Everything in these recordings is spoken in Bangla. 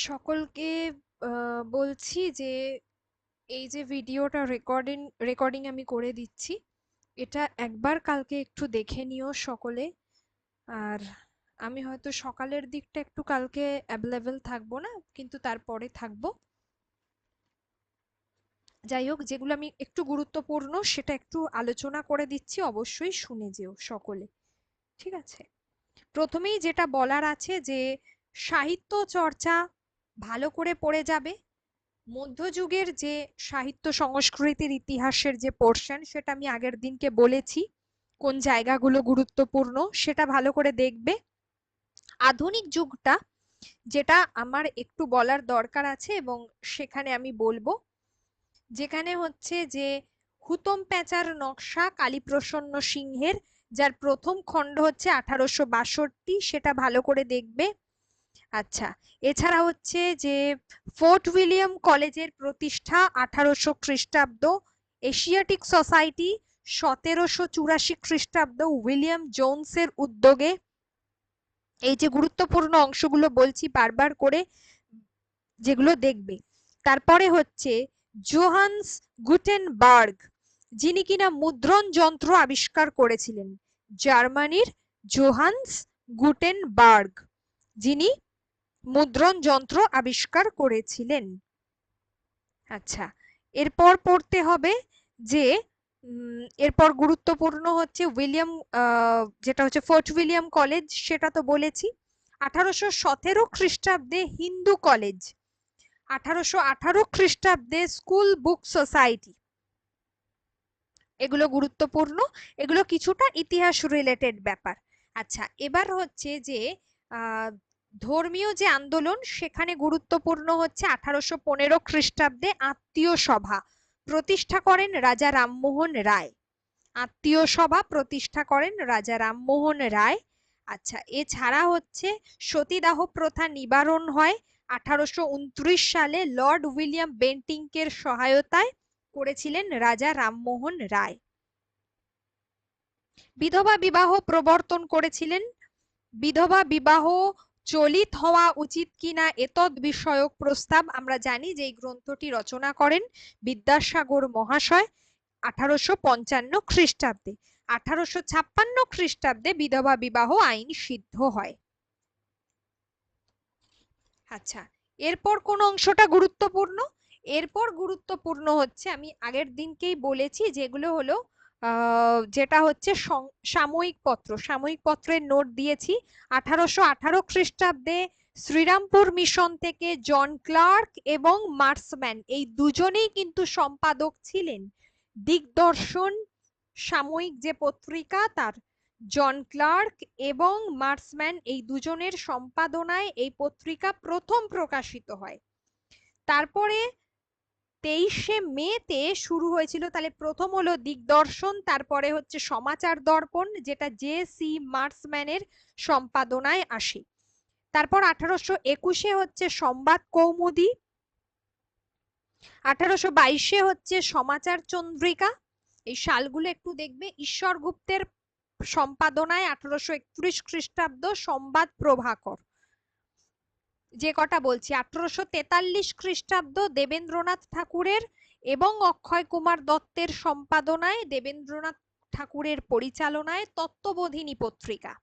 সকলকে বলছি যে এই যে ভিডিওটা রেকর্ডিং আমি করে দিচ্ছি, এটা একবার কালকে একটু দেখে নিও সকলে। আর আমি হয়তো সকালের দিকটা একটু কালকে অ্যাভেলেবেল থাকবো না, কিন্তু তারপরে থাকবো। যাই হোক, যেগুলো আমি একটু গুরুত্বপূর্ণ সেটা একটু আলোচনা করে দিচ্ছি, অবশ্যই শুনে যেও সকলে। ঠিক আছে? প্রথমেই যেটা বলার আছে যে সাহিত্য চর্চা ভালো করে পড়ে যাবে। মধ্যযুগের যে সাহিত্য সংস্কৃতির ইতিহাসের যে পোর্শন, সেটা আমি আগের দিনকে বলেছি কোন জায়গাগুলো গুরুত্বপূর্ণ, সেটা ভালো করে দেখবে। আধুনিক যুগটা যেটা আমার একটু বলার দরকার আছে এবং সেখানে আমি বলবো, যেখানে হচ্ছে যে হুতম প্যাঁচার নকশা কালীপ্রসন্ন সিংহের, যার প্রথম খণ্ড হচ্ছে 1862, সেটা ভালো করে দেখবে। আচ্ছা, এছাড়া হচ্ছে যে ফোর্ট উইলিয়াম কলেজের প্রতিষ্ঠা 1800 খ্রিস্টাব্দ, এশিয়াটিক সোসাইটি 1784 খ্রিস্টাব্দ উইলিয়াম জোনসের উদ্যোগে। এই যে গুরুত্বপূর্ণ অংশগুলো বলছি বারবার করে, যেগুলো দেখবে। তারপরে হচ্ছে জোহান্স গুটেনবার্গ, যিনি কিনা মুদ্রণ যন্ত্র আবিষ্কার করেছিলেন। জার্মানির জোহান্স গুটেনবার্গ, যিনি মুদ্রণ যন্ত্র আবিষ্কার করেছিলেন। আচ্ছা, এরপর পড়তে হবে যে এরপর গুরুত্বপূর্ণ হচ্ছে উইলিয়াম, যেটা হচ্ছে ফোর্ট উইলিয়াম কলেজ, সেটা তো বলেছি। 1817 খ্রিস্টাব্দে হিন্দু কলেজ, 1818 খ্রিস্টাব্দে স্কুল বুক সোসাইটি, এগুলো গুরুত্বপূর্ণ। এগুলো কিছুটা ইতিহাস রিলেটেড ব্যাপার। আচ্ছা, এবার হচ্ছে যে আহ ধর্মীয় যে আন্দোলন, সেখানে গুরুত্বপূর্ণ হচ্ছে 1815 খ্রিস্টাব্দে আত্মীয় সভা প্রতিষ্ঠা করেন রাজা রামমোহন রায়। আত্মীয় সভা প্রতিষ্ঠা করেন রাজা রামমোহন রায়। আচ্ছা, এছাড়া হচ্ছে সতীদাহ প্রথা নিবারণ হয় 1829 সালে লর্ড উইলিয়াম বেন্টিঙ্কের সহায়তায়, করেছিলেন রাজা রামমোহন রায়। বিধবা বিবাহ প্রবর্তন করেছিলেন। বিধবা বিবাহ চলিত হওয়া উচিত কিনা এতদ বিষয়ক প্রস্তাব, আমরা জানি যে এই গ্রন্থটি রচনা করেন বিদ্যাসাগর মহাশয় 1855 খ্রিস্টাব্দে। 1856 খ্রিস্টাব্দে বিধবা বিবাহ আইন সিদ্ধ হয়। আচ্ছা, এরপর কোন অংশটা গুরুত্বপূর্ণ? এরপর গুরুত্বপূর্ণ হচ্ছে, আমি আগের দিনকেই বলেছি, যেগুলো হলো যেটা হচ্ছে সাময়িক পত্র, সাময়িক পত্রের নোট দিয়েছি। 1818 খ্রিস্টাব্দে শ্রীরামপুর মিশন থেকে জন ক্লার্ক এবং মার্সম্যান, এই দুজনেই কিন্তু সম্পাদক ছিলেন। দিগদর্শন সাময়িক যে পত্রিকা, তার জন ক্লার্ক এবং মার্সম্যান, এই দুজনের সম্পাদনায় এই পত্রিকা প্রথম প্রকাশিত হয়। তারপরে 23শে মেতে শুরু হয়েছিল, তাহলে প্রথম হলো দিগদর্শন, তারপরে হচ্ছে সমাচার দর্পণ, যেটা জে সি মার্সম্যানের সম্পাদনায় আসে। তারপর 1821-এ হচ্ছে সংবাদ কৌমুদী, 1822-এ হচ্ছে সমাচার চন্দ্রিকা। এই সালগুলো একটু দেখবে। ঈশ্বর গুপ্তের সম্পাদনায় 1831 খ্রিস্টাব্দ সংবাদ প্রভাকর। যে কটা বলছি, 1843 খ্রিস্টাব্দ দেবেন্দ্রনাথ ঠাকুরের এবং অক্ষয় কুমার দত্তের সম্পাদনায়, দেবেন্দ্রনাথ ঠাকুরের পরিচালনায় তত্ত্ববোধিনী পত্রিকা।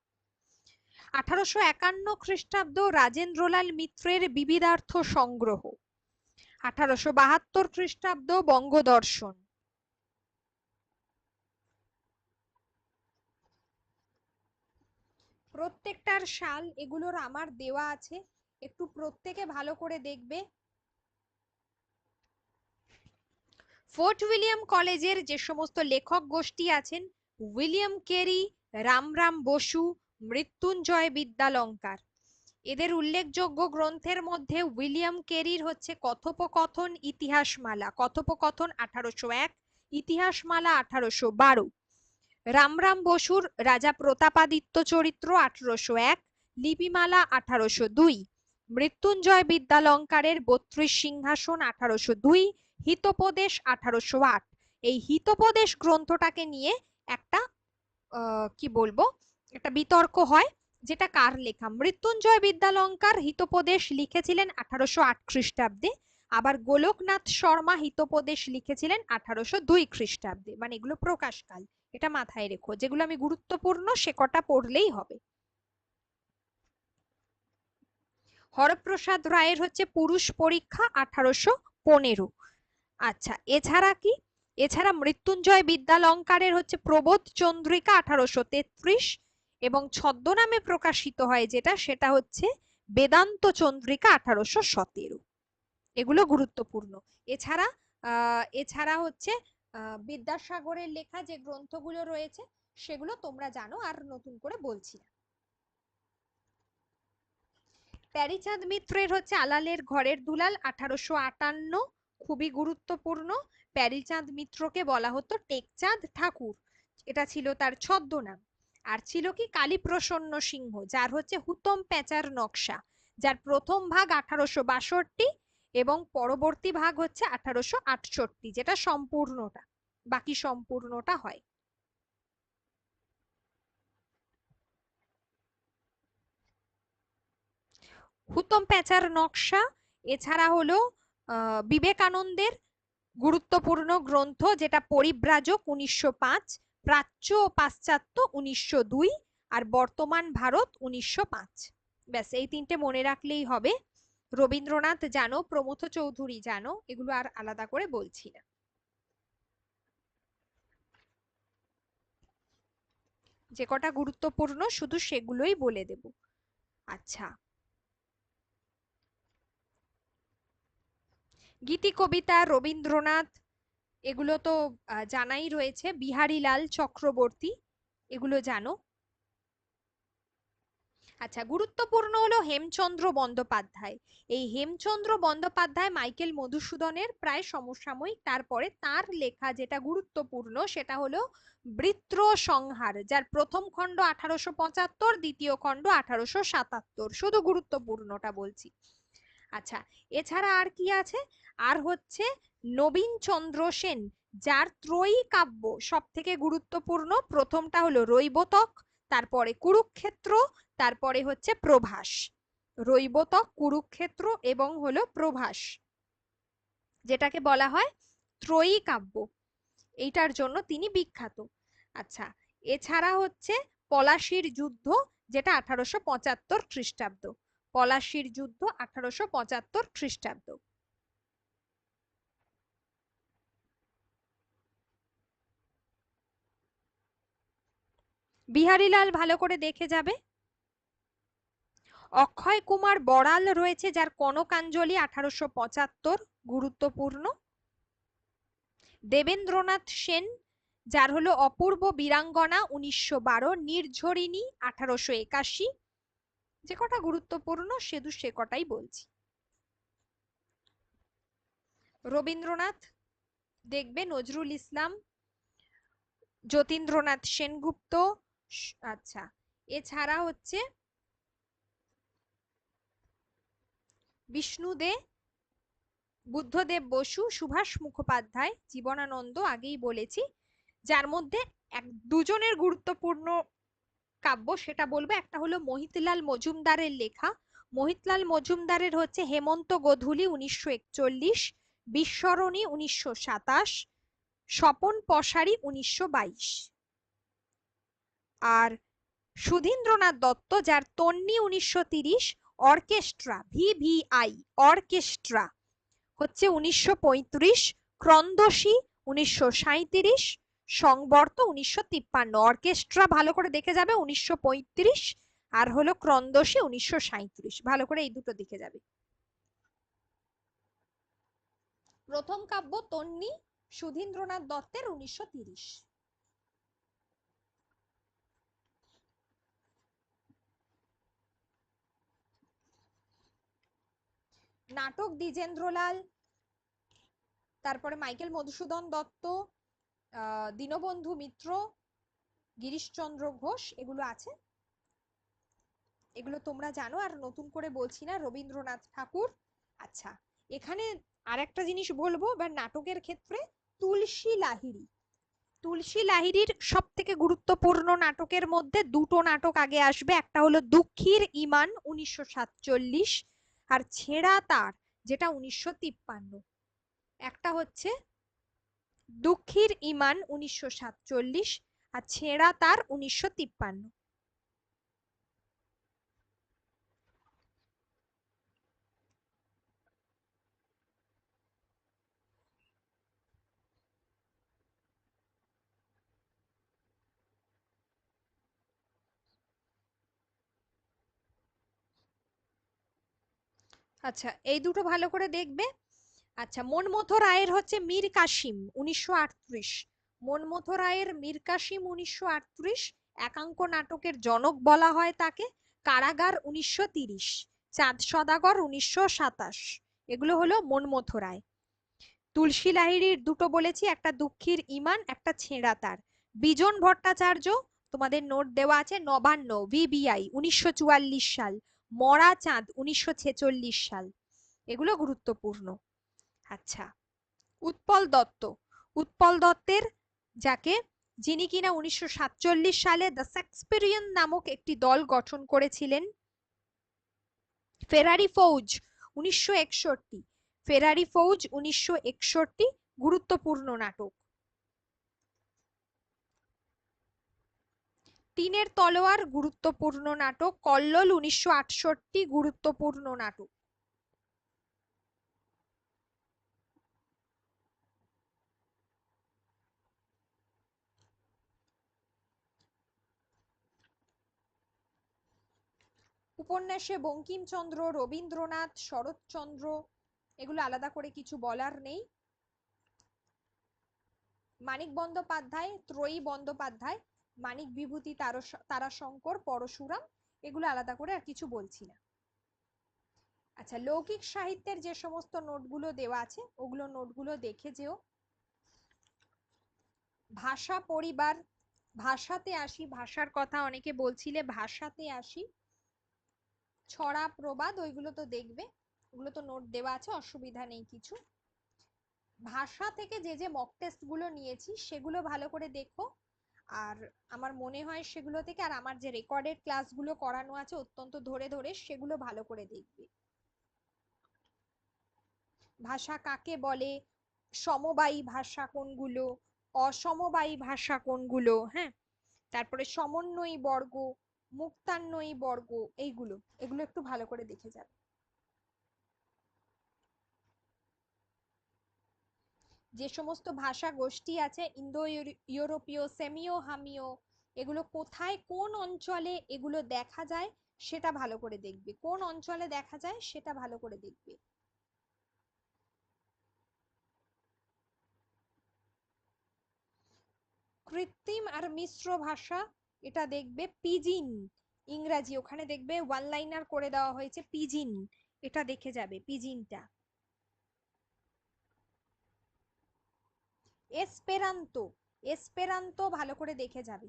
1851 খ্রিস্টাব্দ রাজেন্দ্রলাল মিত্রের বিবিধার্থ সংগ্রহ। 1872 খ্রিস্টাব্দ বঙ্গদর্শন। প্রত্যেকটার সাল এগুলোর আমার দেওয়া আছে, একটু প্রত্যেকে ভালো করে দেখবে। ফোর্ট উইলিয়াম কলেজের যে সমস্ত লেখক গোষ্ঠী আছেন, উইলিয়াম কেরি, রামরাম বসু, মৃত্যুঞ্জয় বিদ্যালঙ্কার, এদের উল্লেখযোগ্য গ্রন্থের মধ্যে উইলিয়াম কেরির হচ্ছে কথোপকথন ইতিহাসমালা, কথোপকথন 1801, ইতিহাসমালা 1812। রামরাম বসুর রাজা প্রতাপাদিত্য চরিত্র 1801, লিপিমালা 1802। মৃত্যুঞ্জয় বিদ্যালঙ্কারের 32 সিংহাসন 1802, হিতোপদেশ 1808। এই হিতোপদেশ গ্রন্থটাকে নিয়ে একটা কি বলবো, একটা বিতর্ক হয় যেটা কার লেখা? মৃত্যুঞ্জয় বিদ্যালঙ্কার হিতোপদেশ লিখেছিলেন 1808 খ্রিস্টাব্দে, আবার গোলকনাথ শর্মা হিতোপদেশ লিখেছিলেন 1802 খ্রিস্টাব্দে। মানে এগুলো প্রকাশকাল, এটা মাথায় রেখো। যেগুলো আমি গুরুত্বপূর্ণ সে কটা পড়লেই হবে। হরপ্রসাদ রায়ের হচ্ছে পুরুষ পরীক্ষা 1815। আচ্ছা, এছাড়া কি? এছাড়া মৃত্যুঞ্জয় বিদ্যালঙ্কারের হচ্ছে প্রবোধ চন্দ্রিকা 1833, এবং ছদ্মনামে প্রকাশিত হয় যেটা, সেটা হচ্ছে বেদান্ত চন্দ্রিকা 1817। এগুলো গুরুত্বপূর্ণ। এছাড়া এছাড়া হচ্ছে বিদ্যাসাগরের লেখা যে গ্রন্থগুলো রয়েছে সেগুলো তোমরা জানো, আর নতুন করে বলছি না। প্যারীচাঁদ মিত্রের হচ্ছে আলালের ঘরের দুলাল 1858, খুবই গুরুত্বপূর্ণ। প্যারীচাঁদ মিত্রকে বলা হতো টেকচাঁদ ঠাকুর, এটা ছিল তার ছদ্মনাম। আর ছিল কি কালীপ্রসন্ন সিংহ, যার হচ্ছে হুতম প্যাঁচার নকশা, যার প্রথম ভাগ 1862 এবং পরবর্তী ভাগ হচ্ছে 1868, যেটা সম্পূর্ণটা, বাকি সম্পূর্ণটা হয়। হুতম প্যাঁচার নকশা। এছাড়া হলো বিবেকানন্দের গুরুত্বপূর্ণ গ্রন্থ, যেটা পরিব্রাজক 1905, প্রাচ্য ও পাশ্চাত্য 1902, আর বর্তমান ভারত 1905। ব্যাস, এই তিনটে মনে রাখলেই হবে। রবীন্দ্রনাথ জানো, প্রমথ চৌধুরী জানো, এগুলো আর আলাদা করে বলছি না। যে কটা গুরুত্বপূর্ণ শুধু সেগুলোই বলে দেব। আচ্ছা, গীতি কবিতা রবীন্দ্রনাথ, এগুলো তো জানাই রয়েছে। বিহারীলাল চক্রবর্তী, এগুলো জানো। আচ্ছা, গুরুত্বপূর্ণ হলো হেমচন্দ্র বন্দ্যোপাধ্যায়। এই হেমচন্দ্র বন্দ্যোপাধ্যায় মাইকেল মধুসূদনের প্রায় সমসাময়িক। তারপরে তার লেখা যেটা গুরুত্বপূর্ণ সেটা হলো বৃত্র সংহার, যার প্রথম খণ্ড 1875, দ্বিতীয় খণ্ড 1877। শুধু গুরুত্বপূর্ণটা বলছি। আচ্ছা, এছাড়া আর কি আছে? আর হচ্ছে নবীন চন্দ্র সেন, যার ত্রয়ী কাব্য সব থেকে গুরুত্বপূর্ণ। প্রথমটা হলো রৈবতক, তারপরে কুরুক্ষেত্র, তারপরে হচ্ছে প্রভাস। রৈবতক, কুরুক্ষেত্র এবং হলো প্রভাস, যেটাকে বলা হয় ত্রয়ী কাব্য, এইটার জন্য তিনি বিখ্যাত। আচ্ছা, এছাড়া হচ্ছে পলাশীর যুদ্ধ, যেটা 1875 খ্রিস্টাব্দ। পলাশীর যুদ্ধ 1875 খ্রিস্টাব্দ। বিহারীলাল ভালো করে দেখে যাবে। অক্ষয় কুমার বড়াল রয়েছে, যার কনকাঞ্জলি 1875, গুরুত্বপূর্ণ। দেবেন্দ্রনাথ সেন, যার হলো অপূর্ব বীরাঙ্গনা 1912, নির্ঝরিণী 1881। যে কটা গুরুত্বপূর্ণ শুধু সে কটাই বলছি। রবীন্দ্রনাথ দেখবে নজরুল ইসলাম, যতীন্দ্রনাথ সেনগুপ্ত। আচ্ছা, এছাড়া হচ্ছে বিষ্ণু দে, বুদ্ধদেব বসু, সুভাষ মুখোপাধ্যায়, জীবনানন্দ আগেই বলেছি। যার মধ্যে দুজনের গুরুত্বপূর্ণ কাব্য সেটা বলবো। একটা হলো মহিতলাল মজুমদারের লেখা। মহিতলাল মজুমদারের হচ্ছে হেমন্ত গোধূলি 1941, বিস্মরণী 1927, স্বপন পশারি 1922। আর সুধীন্দ্রনাথ দত্ত, যার তন্নি 1930, অর্কেস্ট্রা VVI অর্কেস্ট্রা হচ্ছে 1935, ক্রন্দশী 1937, সংবর্ত 1953। অর্কেস্ট্রা ভালো করে দেখে যাবে 1935, আর হলো ক্রন্দশী 1937। ভালো করে এই দুটো দেখে যাবে। প্রথম কাব্য তন্নি, সুধীন্দ্রনাথ দত্তের 1930। নাটক দ্বিজেন্দ্রলাল, তারপরে মাইকেল মধুসূদন দত্ত, দীনবন্ধু মিত্র, গিরিশচন্দ্র ঘোষ, এগুলো আছে। এগুলো তোমরা জানো, আর নতুন করে বলছি না। রবীন্দ্রনাথ ঠাকুর। আচ্ছা, এখানে আরেকটা জিনিস বলবো, বা নাটকের ক্ষেত্রে তুলসী লাহিড়ী। তুলসী লাহিড়ীর সব থেকে গুরুত্বপূর্ণ নাটকের মধ্যে দুটো নাটক আগে আসবে, একটা হলো দুঃখীর ইমান 1947 আর ছেঁড়া তার যেটা 1953। একটা হচ্ছে দুঃখীর ইমান 1947 আর ছেঁড়া তার 1953। আচ্ছা, এই দুটো ভালো করে দেখবে। আচ্ছা, মনমথ রায়ের হচ্ছে মীর কাসিম 1938। মনমথ রায়ের মীর কাসিম 1938 একাঙ্ক নাটকের জনক বলা হয় তাকে। কারাগার 1930, চাঁদ সদাগর 1927। এগুলো হলো মনমথ রায়। তুলসী লাহিড়ীর দুটো বলেছি, একটা দুঃখীর ইমান, একটা ছেঁড়া তার। বিজন ভট্টাচার্য, তোমাদের নোট দেওয়া আছে, নবান্ন ভিবিআই 1944 সাল। মরা চাঁদ 1946 সাল। এগুলো গুরুত্বপূর্ণ। আচ্ছা, উৎপল দত্ত। উৎপল দত্তের যাকে যিনি কিনা 1947 সালে দ্য শেক্সপিয়ারিয়ান নামক একটি দল গঠন করেছিলেন। ফেরারি ফৌজ 1961। ফেরারি ফৌজ 1961 গুরুত্বপূর্ণ নাটক। টিনের তলোয়ার গুরুত্বপূর্ণ নাটক। কল্লোল 1968 গুরুত্বপূর্ণ নাটক। উপন্যাসে বঙ্কিমচন্দ্র, রবীন্দ্রনাথ, শরৎচন্দ্র, এগুলো আলাদা করে কিছু বলার নেই। মানিক বন্দ্যোপাধ্যায়, ত্রয়ী বন্দ্যোপাধ্যায়, মানিক বিভূতি, তারাশঙ্কর, পরশুরাম, এগুলো আলাদা করে আর কিছু বলছি না। আচ্ছা, লৌকিক সাহিত্যের যে সমস্ত নোটগুলো দেওয়া আছে ওগুলো নোটগুলো দেখে যেও। ভাষা পরিবার, ভাষাতে আসি, ভাষার কথা অনেকে বলছিলে, ভাষাতে আসি। ছড়া প্রবাদ ওইগুলো তো দেখবে, ওগুলো তো নোট দেওয়া আছে, অসুবিধা নেই কিছু। ভাষা থেকে যে যে মক টেস্ট গুলো নিয়েছি সেগুলো ভালো করে দেখো। আর আমার মনে হয় সেগুলো থেকে, আর আমার যে রেকর্ডেড ক্লাসগুলো করানো আছে অত্যন্ত ধরে ধরে, সেগুলো ভালো করে দেখবে। ভাষা কাকে বলে, সমবায়ী ভাষা কোনগুলো, অসমবায়ী ভাষা কোনগুলো, হ্যাঁ, তারপরে সমন্বয়ী বর্গ, মুক্তান্বয়ী বর্গ, এইগুলো এগুলো একটু ভালো করে দেখে যাবে। যে সমস্ত ভাষা গোষ্ঠী আছে, ইন্দো ইউরোপীয়, সেমিও হামিও, এগুলো কোথায় কোন অঞ্চলে এগুলো দেখা যায় সেটা ভালো করে দেখবে। কোন অঞ্চলে দেখা যায় সেটা ভালো করে দেখবে। কৃত্রিম আর মিশ্র ভাষা, এটা দেখবে। পিজিন ইংরাজি, ওখানে দেখবে ওয়ান লাইনার করে দেওয়া হয়েছে পিজিন, এটা দেখে যাবে পিজিনটা। এসপেরান্তো, এসপেরান্তো ভালো করে দেখে যাবে।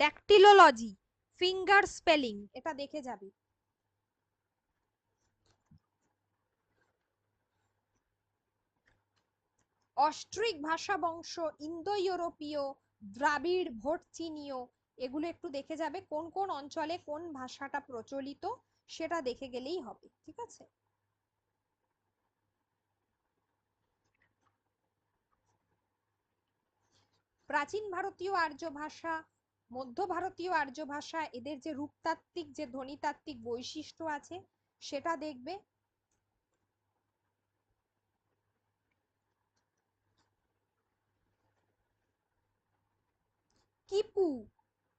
ড্যাকটিলোলজি, ফিঙ্গার স্পেলিং, এটা দেখে যাবে। অস্ট্রিক ভাষা বংশ, ইন্দো ইউরোপীয়, দ্রাবিড়, ভোটচীনীয়, এগুলো একটু দেখে যাবে। কোন কোন অঞ্চলে কোন ভাষাটা প্রচলিত সেটা দেখে গেলেই হবে, ঠিক আছে। প্রাচীন ভারতীয় আর্য ভাষা, মধ্য ভারতীয় আর্য ভাষা, এদের যে রূপতাত্ত্বিক যে ধ্বনিতাত্ত্বিক বৈশিষ্ট্য আছে সেটা দেখবে। কিপু,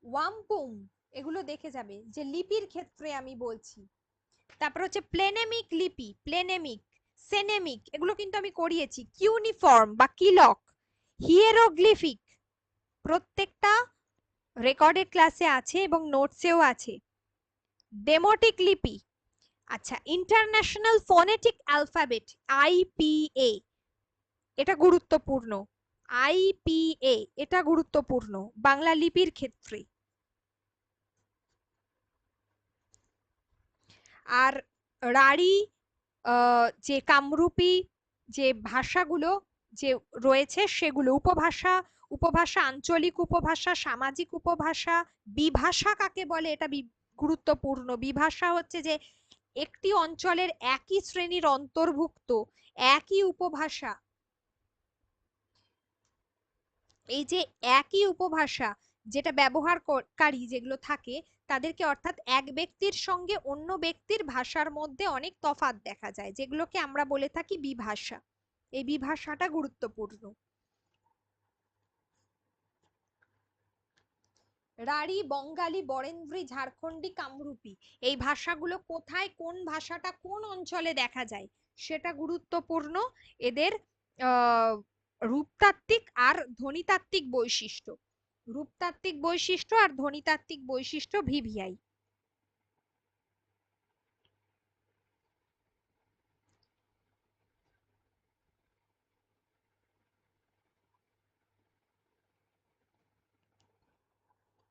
ওয়াম্পুম, এগুলো দেখে যাবে যে লিপির ক্ষেত্রে আমি বলছি। তারপর হচ্ছে প্লেনেমিক লিপি, প্লেনেমিক, সেনেমিক, এগুলো কিন্তু আমি করিয়েছি। কিউনিফর্ম বা কিলক, হিয়েরোগ্লিফিক, প্রত্যেকটা রেকর্ডেড ক্লাসে আছে এবং নোটসেও আছে। ডেমোটিক লিপি, আচ্ছা, ইন্টারন্যাশনাল ফোনেটিক অ্যালফাবেট, আইপিএ, এটা গুরুত্বপূর্ণ। আইপিএ এটা গুরুত্বপূর্ণ বাংলা লিপির ক্ষেত্রে। আর রাঢ়ী, যে কামরূপী যে ভাষাগুলো যে রয়েছে সেগুলো উপভাষা, উপভাষা, আঞ্চলিক উপভাষা, সামাজিক উপভাষা, বিভাষা কাকে বলে এটা গুরুত্বপূর্ণ। বিভাষা হচ্ছে যে একটি অঞ্চলের একই শ্রেণীর অন্তর্ভুক্ত একই উপভাষা, এই যে একই উপভাষা যেটা ব্যবহারকারী যেগুলো থাকে তাদেরকে, অর্থাৎ এক ব্যক্তির সঙ্গে অন্য ব্যক্তির ভাষার মধ্যে অনেক তফাৎ দেখা যায়, যেগুলোকে আমরা বলে থাকি বিভাষা। এই বিভাষাটা গুরুত্বপূর্ণ। রাঢ়ী, বঙ্গালী, বরেন্দ্রী, ঝাড়খণ্ডী, কামরূপী, এই ভাষাগুলো কোথায়, কোন ভাষাটা কোন অঞ্চলে দেখা যায় সেটা গুরুত্বপূর্ণ। এদের আহ রূপতাত্ত্বিক আর ধ্বনিতাত্ত্বিক বৈশিষ্ট্য, রূপতাত্ত্বিক বৈশিষ্ট্য আর ধ্বনিতাত্ত্বিক বৈশিষ্ট্য ভিভিআই।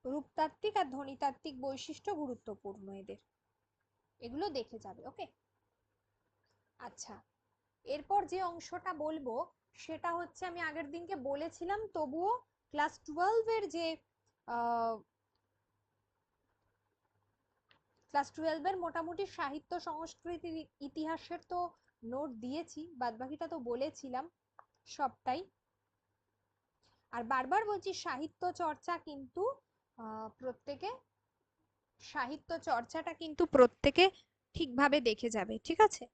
রূপতাত্ত্বিক আর ধ্বনিতাত্ত্বিক বৈশিষ্ট্য গুরুত্বপূর্ণ এদের, এগুলো দেখে যাবে। ওকে, আচ্ছা, এরপর যে অংশটা বলবো সেটা হচ্ছে, আমি আগের দিনকে বলেছিলাম তবুও ক্লাস 12 এর যে ক্লাস 12 এর মোটামুটি সাহিত্য সংস্কৃতির ইতিহাসের তো নোট দিয়েছি, বাদবাকিটা তো বলেছিলাম সবটাই। আর বারবার বলছি সাহিত্য চর্চা কিন্তু প্রত্যেকে, সাহিত্য চর্চাটা কিন্তু প্রত্যেকে ঠিকভাবে দেখে যাবে, ঠিক আছে?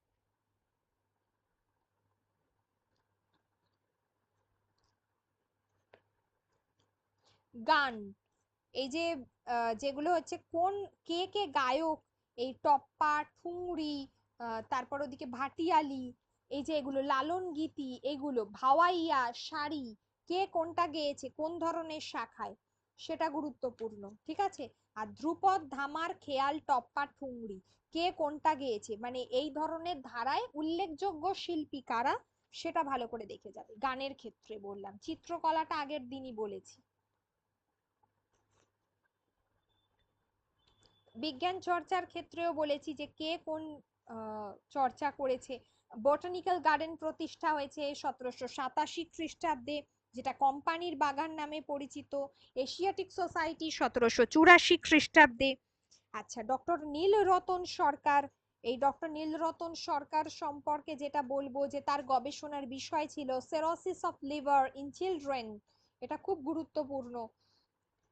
গান, এই যে যেগুলো হচ্ছে কোন, কে কে গায়ক, এই টপ্পা, ঠুংরি, তারপর ওদিকে ভাটিয়ালি, এই যে এগুলো লালন গীতি, এগুলো ভাওয়াইয়া, শাড়ি, কে কোনটা গেয়েছে কোন ধরনের শাখায় সেটা গুরুত্বপূর্ণ, ঠিক আছে? আর ধ্রুপদ, ধামার, খেয়াল, টপ্পা, ঠুংরি, কে কোনটা গেয়েছে, মানে এই ধরনের ধারায় উল্লেখযোগ্য শিল্পী কারা সেটা ভালো করে দেখে যাবে। গানের ক্ষেত্রে বললাম, চিত্রকলাটা আগের দিনই বলেছি। বিজ্ঞান চর্চার ক্ষেত্রেও বলেছি যে কে কোন চর্চা করেছে। বটানিক্যাল গার্ডেন প্রতিষ্ঠা হয়েছে 1787 খ্রিস্টাব্দে, যেটা কোম্পানির বাগান নামে পরিচিত। এশিয়াটিক সোসাইটি 1784 খ্রিস্টাব্দে। আচ্ছা, ডক্টর নীলরতন সরকার, এই ডক্টর নীলরতন সরকার সম্পর্কে যেটা বলবো যে তার গবেষণার বিষয় ছিল cirrhosis of liver in children, এটা খুব গুরুত্বপূর্ণ।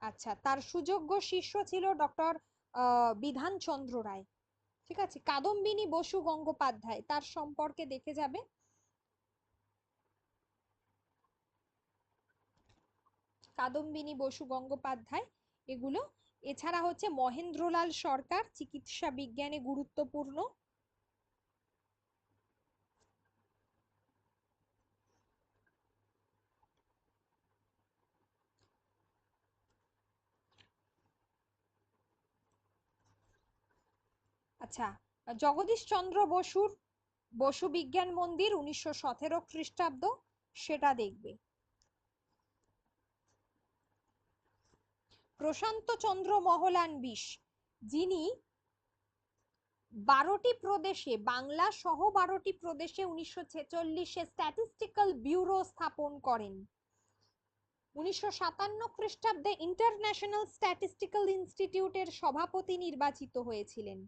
আচ্ছা, তার সুযোগ্য শিষ্য ছিল ডক্টর বিধানচন্দ্র রায়, ঠিক আছে? কাদম্বিনী বসু গঙ্গোপাধ্যায়, তার সম্পর্কে দেখে যাবে। কাদম্বিনী বসু গঙ্গোপাধ্যায়, এগুলো। এছাড়া হচ্ছে মহেন্দ্রলাল সরকার, চিকিৎসা বিজ্ঞানে গুরুত্বপূর্ণ। আচ্ছা, জগদীশ চন্দ্র বসুর বসু বিজ্ঞান মন্দির 1917 খ্রিস্টাব্দ, সেটা দেখবে। প্রশান্ত চন্দ্র মহলানবিশ, যিনি 12টি প্রদেশে, বাংলা সহ 12টি প্রদেশে 1946-এ স্ট্যাটিস্টিক্যাল ব্যুরো স্থাপন করেন। 1957 খ্রিস্টাব্দে ইন্টারন্যাশনাল স্ট্যাটিস্টিক্যাল ইনস্টিটিউটের সভাপতি নির্বাচিত হয়েছিলেন।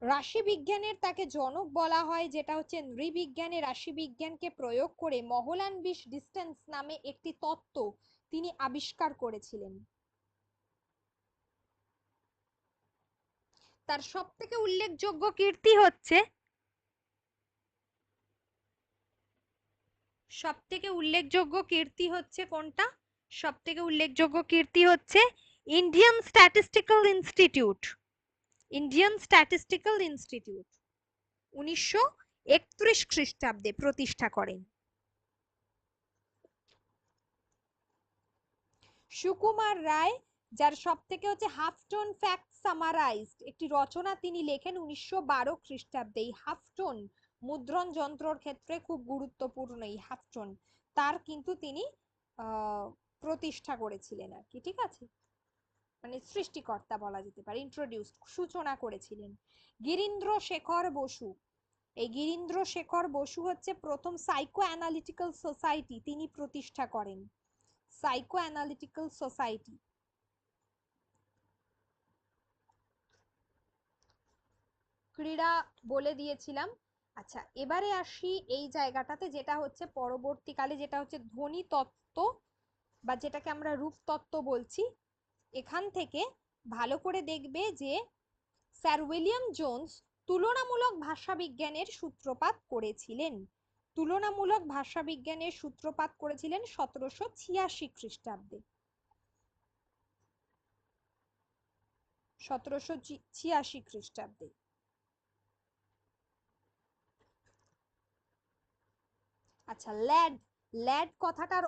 রাশি বিজ্ঞানের তাকে জনক বলা হয়, যেটা হচ্ছে নৃবিজ্ঞানে রাশি বিজ্ঞানকে প্রয়োগ করে মহলানবিশ ডিস্টেন্স নামে একটি তত্ত্ব তিনি আবিষ্কার করেছিলেন। তার সবথেকে উল্লেখযোগ্য কীর্তি হচ্ছে, সবথেকে উল্লেখযোগ্য কীর্তি হচ্ছে কোনটা? সবথেকে উল্লেখযোগ্য কীর্তি হচ্ছে Indian statistical institute, Indian statistical institute 1931 খ্রিস্টাব্দে প্রতিষ্ঠা করেন। সুকুমার রায়, যার সবথেকে হচ্ছে হাফটন ফ্যাক্ট সামারাইজড একটি রচনা তিনি লেখেন 1912 খ্রিস্টাব্দে। এই হাফটন মুদ্রণ যন্ত্রর ক্ষেত্রে খুব গুরুত্বপূর্ণ, এই হাফটন তার কিন্তু তিনি প্রতিষ্ঠা করেছিলেন আর কি, ঠিক আছে? মানে সৃষ্টিকর্তা বলা যেতে পারে, ইন্ট্রোডিউস, সূচনা করেছিলেন। গিরীন্দ্র শেখর বসু, এই গিরীন্দ্র শেখর বসু হচ্ছে প্রথম সাইকো অ্যানালিটিক্যাল সোসাইটি তিনি প্রতিষ্ঠা করেন, সাইকো অ্যানালিটিক্যাল সোসাইটি। ক্রীড়া বলে দিয়েছিলাম। আচ্ছা, এবারে আসি এই জায়গাটাতে, যেটা হচ্ছে পরবর্তীকালে যেটা হচ্ছে ধ্বনি তত্ত্ব বা যেটাকে আমরা রূপতত্ত্ব বলছি। এখান থেকে ভালো করে দেখবে যে স্যার উইলিয়াম জোন্স তুলনামূলক ভাষাবিজ্ঞানের সূত্রপাত করেছিলেন। তুলনামূলক ভাষাবিজ্ঞানের সূত্রপাত করেছিলেন 1786 খ্রিস্টাব্দে। 1786 খ্রিস্টাব্দে। আচ্ছা, ল্যাড, ল্যাড কথাটার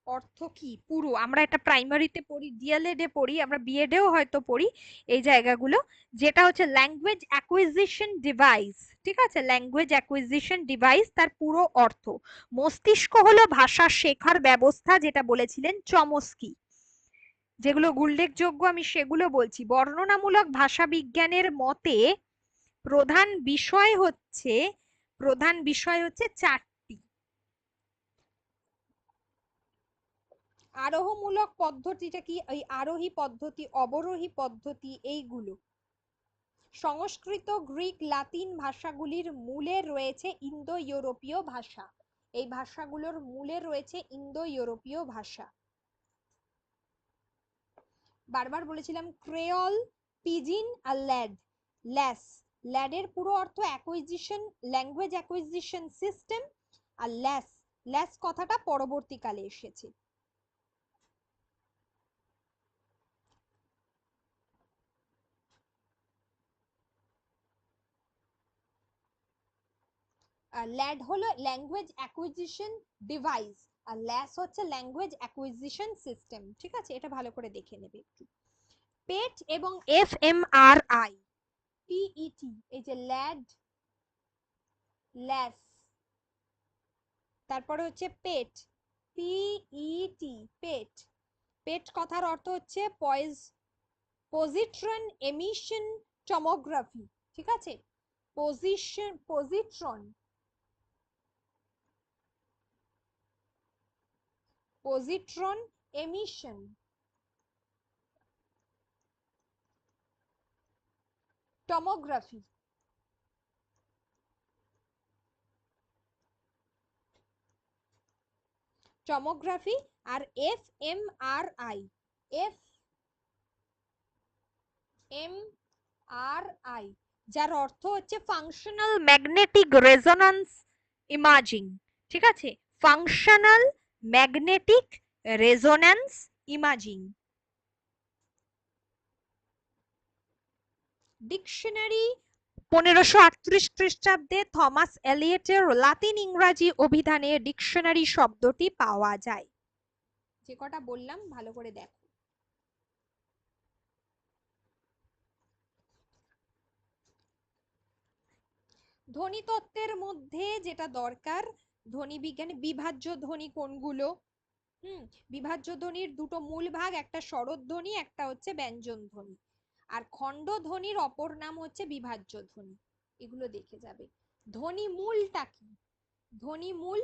অর্থ কি? পুরো আমরা এটা প্রাইমারিতে পড়ি, ডিএলএড এ পড়ি, আমরা বিএডেও হয়তো পড়ি এই জায়গাগুলো। যেটা হচ্ছে ল্যাঙ্গুয়েজ অ্যাকুইজিশন ডিভাইস, ঠিক আছে, ল্যাঙ্গুয়েজ অ্যাকুইজিশন ডিভাইস, তার পুরো অর্থ মস্তিষ্ক হলো ভাষা শেখার ব্যবস্থা, যেটা বলেছিলেন চমস্কি। যেগুলো উল্লেখযোগ্য আমি সেগুলো বলছি। বর্ণনামূলক ভাষা বিজ্ঞানের মতে প্রধান বিষয় হচ্ছে, প্রধান বিষয় হচ্ছে চারটি। আরোহমূলক পদ্ধতিটা কি? এই আরোহী পদ্ধতি, অবরোহী পদ্ধতি, এইগুলো। সংস্কৃত, গ্রিক, লাতিন ভাষাগুলির মূলে রয়েছে ইন্দো ইউরোপীয় ভাষা। এই ভাষাগুলোর মূলে রয়েছে ইন্দো ইউরোপীয় ভাষা। বারবার বলেছিলাম ক্রেওল, পিজিন আর ল্যাড। ল্যাস, ল্যাডের পুরো অর্থ অ্যাকুইজিশন, ল্যাঙ্গুয়েজ অ্যাকুইজিশন সিস্টেম। আর ল্যাস, ল্যাস কথাটা পরবর্তীকালে এসেছে। ল্যাড হলো ল্যাঙ্গুয়েজ অ্যাকুইজিশন ডিভাইস, আর ল্যাস হচ্ছে ল্যাঙ্গুয়েজ অ্যাকুইজিশন সিস্টেম। ঠিক আছে, এটা ভালো করে দেখে নেবে একটু। পেট এবং এফএমআরআই, পিইটি, এই যে ল্যাড, ল্যাস, তারপরে হচ্ছে পেট, পিইটি, পেট। পেট কথার অর্থ হচ্ছে পজিট্রন এমিশন টমোগ্রাফি। ঠিক আছে, পজিট্রন এমিশন টমোগ্রাফি। টমোগ্রাফি। আর এফএমআরআই, এফএমআরআই, যার অর্থ হচ্ছে ফাংশনাল ম্যাগনেটিক রেজোন্যান্স ইমাজিং। ঠিক আছে, functional magnetic resonance imaging. Dictionary 1538 খ্রিস্টাব্দে থমাস এলিয়টের লাতিন ইংরাজি অভিধানে ডিকশনারি শব্দটি পাওয়া যায়। যে কটা বললাম ভালো করে দেখো। ধ্বনিতত্ত্বের মধ্যে যেটা দরকার, ধ্বনি বিজ্ঞানে বিভাজ্য ধ্বনি কোনগুলো? বিভাজ্য ধ্বনির দুটো মূল ভাগ, একটা স্বরধ্বনি, একটা হচ্ছে ব্যঞ্জন ধ্বনি। আর খণ্ড ধ্বনির অপর নাম হচ্ছে বিভাজ্য ধ্বনি। এগুলো দেখে যাবে। ধ্বনি মূলটা কি? ধ্বনি মূল,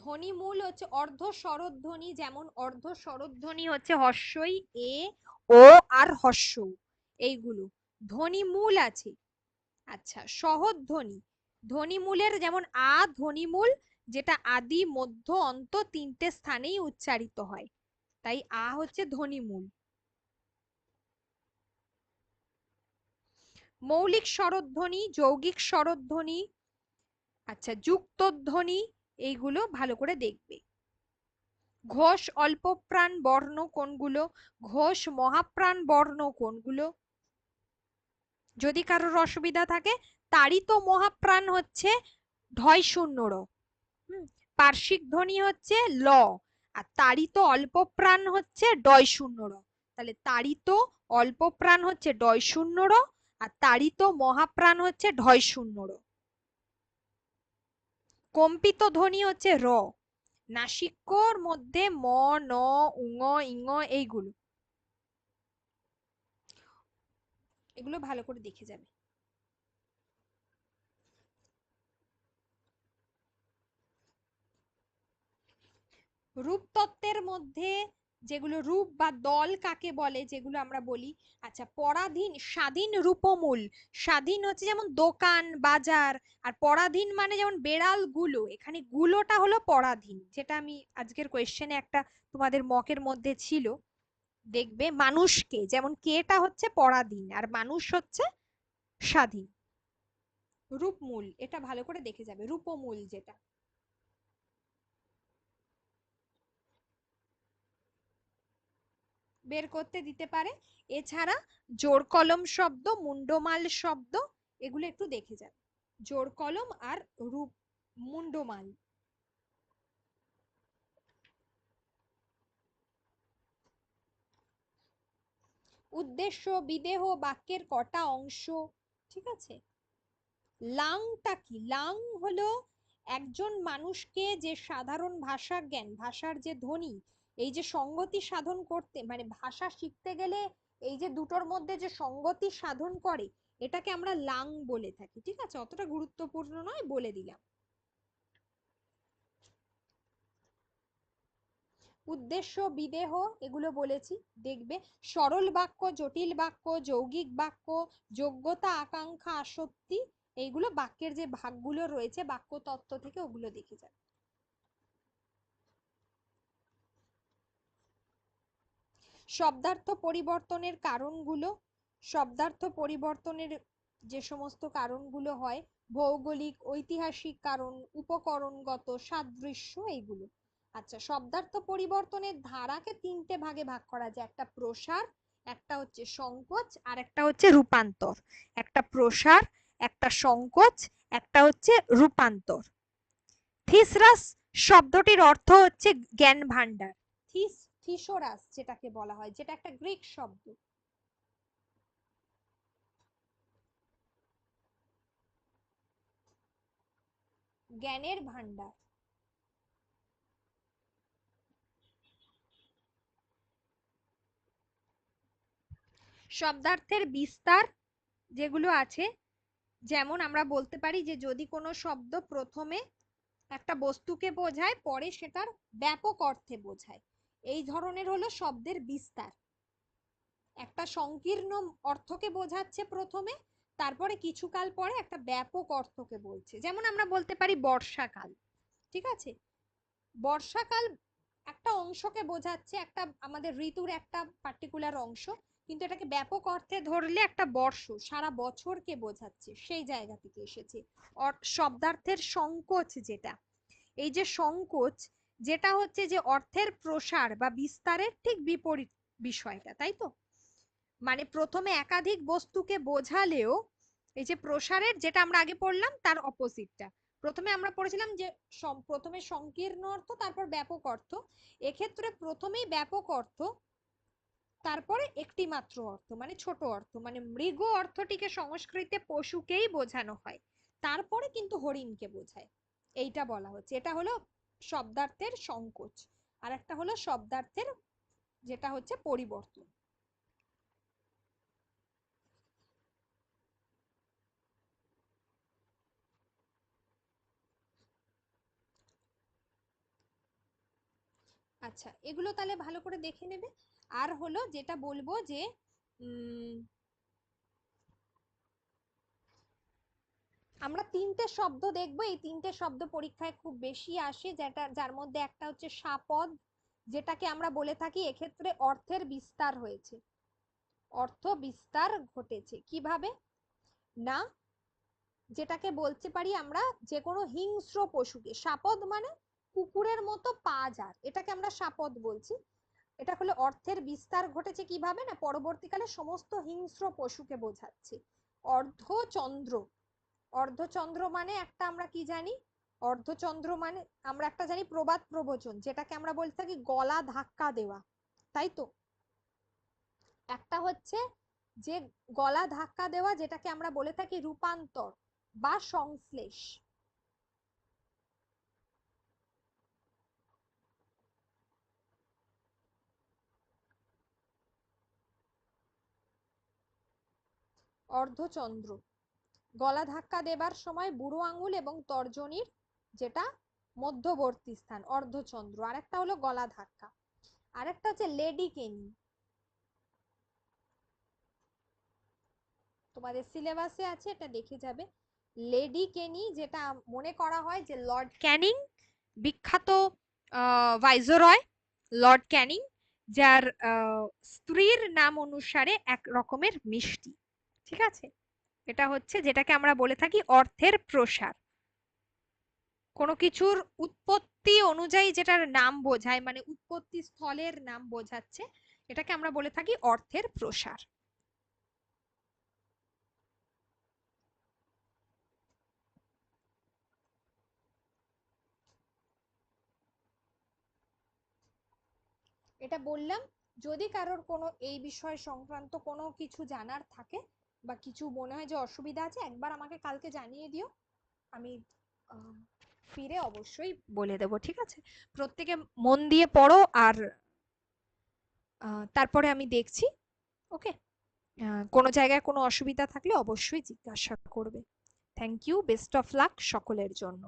ধ্বনি মূল হচ্ছে অর্ধ স্বরধ্বনি, যেমন অর্ধ স্বরধ্বনি হচ্ছে হর্ষই এ, ও আর হর্ষ, এইগুলো ধ্বনি মূল আছে। আচ্ছা, সহজ ধ্বনি, ধ্বনি মূলের যেমন আ ধ্বনি মূল, যেটা আদি মধ্য অন্ত তিনটে স্থানেই উচ্চারিত হয়, তাই আ হচ্ছে ধ্বনি মূল। মৌলিক স্বরধ্বনি, যৌগিক স্বরধ্বনি, আচ্ছা যুক্তধ্বনি, এইগুলো ভালো করে দেখবে। ঘোষ অল্পপ্রাণ বর্ণ কোনগুলো? ঘোষ মহাপ্রাণ বর্ণ কোনগুলো? যদি কারোর অসুবিধা থাকে, তাড়িত মহাপ্রাণ হচ্ছে ঢয় শূন্য র। পার্শ্বিক ধ্বনি হচ্ছে ল, আর তাড়িত অল্প প্রাণ হচ্ছে ডয় শূন্য র। তাহলে তাড়িত অল্প প্রাণ হচ্ছে ডয় শূন্য র, আর তাড়িত মহাপ্রাণ হচ্ছে ঢয় শূন্য র। কম্পিত ধ্বনি হচ্ছে র। নাসিক্যর মধ্যে ম, ন, উঙ, ইঙ, এইগুলো, এগুলো ভালো করে দেখে যাবে। রূপতত্ত্বের মধ্যে যেগুলো রূপ বা দল কাকে বলে, যেগুলো আমরা বলি, আচ্ছা পরাধীন, স্বাধীন, রূপমূল। স্বাধীন হচ্ছে যেমন দোকান বাজার, আর পরাধীন মানে যেমন বেড়াল গুলো, এখানে গুলোটা হলো পরাধীন, যেটা আমি আজকের কোয়েশ্চেনে একটা তোমাদের মকের মধ্যে ছিল, দেখবে মানুষকে, যেমন কেটা হচ্ছে পরাধীন আর মানুষ হচ্ছে স্বাধীন। রূপমূল এটা ভালো করে দেখে যাবে, রূপমূল যেটা বের করতে দিতে পারে। এছাড়া জোড় কলম শব্দ, মুন্ডমাল শব্দ, এগুলো একটু দেখে যাবে। জোড় কলম আর রূপ, মুন্ডমাল। উদ্দেশ্য, বিদেহ, বাক্যের কটা অংশ, ঠিক আছে। লাংটা কি? লাং হলো একজন মানুষকে যে সাধারণ ভাষা জ্ঞান, ভাষার যে ধ্বনি, এই যে সঙ্গতি সাধন করতে, মানে ভাষা শিখতে গেলে এই যে দুটোর মধ্যে যে সঙ্গতি সাধন করে, এটাকে আমরা লাং বলে থাকি, ঠিক আছে। অতটা গুরুত্বপূর্ণ নয়, বলে দিলাম। উদ্দেশ্য, বিদেহ, এগুলো বলেছি, দেখবে। সরল বাক্য, জটিল বাক্য, যৌগিক বাক্য, যোগ্যতা, আকাঙ্ক্ষা, আসক্তি, এইগুলো বাক্যের যে ভাগগুলো রয়েছে বাক্য তত্ত্ব থেকে, ওগুলো দেখে যাবে। শব্দার্থ পরিবর্তনের কারণগুলো, শব্দার্থ পরিবর্তনের যে সমস্ত কারণগুলো হয়, ভৌগোলিক, ঐতিহাসিক কারণ, উপকরণগত, সাদৃশ্য, এইগুলো। আচ্ছা, শব্দার্থ পরিবর্তনের ধারাকে তিনটে ভাগে ভাগ করা যায়, একটা প্রসার, একটা হচ্ছে সংকোচ, আর একটা হচ্ছে রূপান্তর। একটা প্রসার, একটা সংকোচ, একটা হচ্ছে রূপান্তর। থিসরাস শব্দটির অর্থ হচ্ছে জ্ঞান ভান্ডার। থিসোরাস যেটাকে বলা হয়, যেটা একটা গ্রিক শব্দ। জ্ঞানের ভান্ডার। শব্দার্থের বিস্তার যেগুলো আছে, যেমন আমরা বলতে পারি যে যদি কোনো শব্দ প্রথমে একটা বস্তুকে বোঝায়, পরে সেটার ব্যাপক অর্থে বোঝায়, এই ধরনের হলো শব্দের বিস্তার। একটা সংকীর্ণ অর্থকে বোঝাচ্ছে প্রথমে, তারপরে কিছুকাল পরে একটা ব্যাপক অর্থকে বলছে। যেমন আমরা বলতে পারি বর্ষাকাল, ঠিক আছে। বর্ষাকাল একটা অংশকে বোঝাচ্ছে, একটা আমাদের ঋতুর একটা পার্টিকুলার অংশ, কিন্তু এটাকে ব্যাপক অর্থে ধরলে একটা বর্ষ, সারা বছরকে বোঝাচ্ছে, সেই জায়গা থেকে এসেছে। শব্দার্থের সংকোচ যেটা, এই যে সংকোচ, যেটা হচ্ছে যে অর্থের প্রসার বা বিস্তারের ঠিক বিপরীত বিষয়টা, তাই তো। মানে প্রথমে একাধিক বস্তুকে বোঝালেও এই যে প্রসারের, যেটা আমরা আগে পড়লাম তার অপোজিটটা, প্রথমে আমরা পড়েছিলাম যে প্রথমে সংকীর্ণ অর্থ, তারপর ব্যাপক অর্থ। এক্ষেত্রে প্রথমেই ব্যাপক অর্থ, তারপরে একটি মাত্র অর্থ মানে ছোট অর্থ, মানে মৃগ অর্থটিকে সংস্কৃতে পশুকেই বোঝানো হয়, তারপরে কিন্তু হরিণকে বোঝায়। এইটা বলা হচ্ছে, এটা হলো শব্দার্থের সংকোচ। আর একটা হলো শব্দার্থের যেটা হচ্ছে পরিবর্তন। আচ্ছা, এগুলো তাহলে ভালো করে দেখে নেবে। আর হলো যেটা বলবো যে আমরা তিনটে শব্দ দেখবো, এই তিনটে শব্দ পরীক্ষায় খুব বেশি আসে, যেটা যার মধ্যে একটা হচ্ছে সাপদ, যেটাকে আমরা বলে থাকি এক্ষেত্রে অর্থের বিস্তার হয়েছে, অর্থ বিস্তার ঘটেছে। কিভাবে না, যেটাকে বলতে পারি আমরা যে কোনো হিংস্র পশুকে, সাপদ মানে কুকুরের মতো পা যার, এটাকে আমরা সাপদ বলছি। এটা হলো অর্থের বিস্তার ঘটেছে কিভাবে না, পরবর্তীকালে সমস্ত হিংস্র পশুকে বোঝাচ্ছে। অর্ধচন্দ্র, অর্ধচন্দ্র মানে একটা আমরা কি জানি, অর্ধচন্দ্র মানে আমরা একটা জানি প্রবাদ প্রবচন, যেটাকে আমরা বলতে থাকি গলা ধাক্কা দেওয়া, তাই তো। একটা হচ্ছে যে গলা ধাক্কা দেওয়া, যেটাকে আমরা বলে থাকি রূপান্তর বা সংশ্লেষ। অর্ধচন্দ্র, গলা ধাক্কা দেবার সময় বুড়ো আঙুল এবং তর্জনীর যেটা মধ্যবর্তী স্থান, অর্ধচন্দ্র। আরেকটা হলো গলা ধাক্কা। আরেকটা হচ্ছে লেডি কেনি। তোমাদের সিলেবাসে আছে, এটা দেখে যাবে। লেডি কেনি, যেটা মনে করা হয় যে লর্ড ক্যানিং, বিখ্যাত ভাইসরয় লর্ড ক্যানিং, যার স্ত্রীর নাম অনুসারে এক রকমের মিষ্টি। ঠিক আছে, এটা হচ্ছে যেটাকে আমরা বলে থাকি অর্থের প্রসার। কোনো কিছুর উৎপত্তি অনুযায়ী যেটার নাম বোঝায়, মানে উৎপত্তি স্থলের নাম বোঝাচ্ছে, এটাকে আমরা বলে থাকি অর্থের প্রসার। এটা বললাম, যদি কারোর কোনো এই বিষয় সংক্রান্ত কোনো কিছু জানার থাকে বা কিছু মনে হয় যে অসুবিধা আছে, একবার আমাকে কালকে জানিয়ে দিও, আমি ফিরে অবশ্যই বলে দেবো। ঠিক আছে, প্রত্যেকে মন দিয়ে পড়ো, আর তারপরে আমি দেখছি। ওকে, কোনো জায়গায় কোনো অসুবিধা থাকলে অবশ্যই জিজ্ঞাসা করবে। Thank you, best of luck সকলের জন্য।